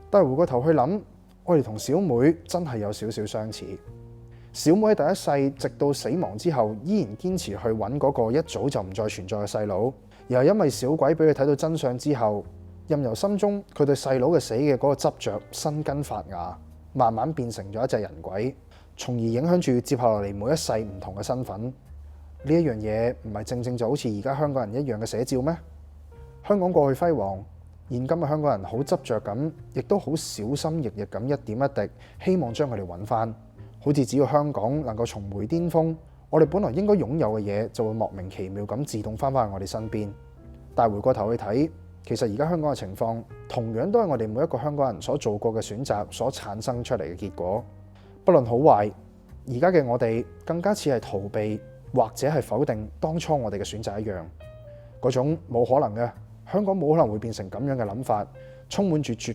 但係回過頭去諗，我哋同小妹真係有少少相似。小妹喺第一世直到死亡之後，依然堅持去揾嗰個一早就唔再存在嘅細佬，而係因為小鬼俾佢睇到真相之後，任由心中佢對細佬嘅死嘅嗰個執着生根發芽，慢慢變成咗一隻人鬼，從而影響住接下落嚟每一世唔同嘅身份。呢一樣嘢唔係正正就好似而家香港人一樣嘅寫照咩？香港過去輝煌，現今嘅香港人好執着咁，亦都好小心翼翼咁一點一滴，希望將佢哋揾翻。好似只要香港能夠重回巔峰，我哋本來應該擁有嘅嘢就會莫名其妙咁自動翻返去我哋身邊。但係回過頭去睇，其實而家香港嘅情況，同樣都係我哋每一個香港人所做過嘅選擇所產生出嚟嘅結果。不論好壞，而家嘅我哋更加似係逃避或者係否定當初我哋嘅選擇一樣。嗰種冇可能嘅，香港冇可能會變成咁樣嘅諗法，充滿住絕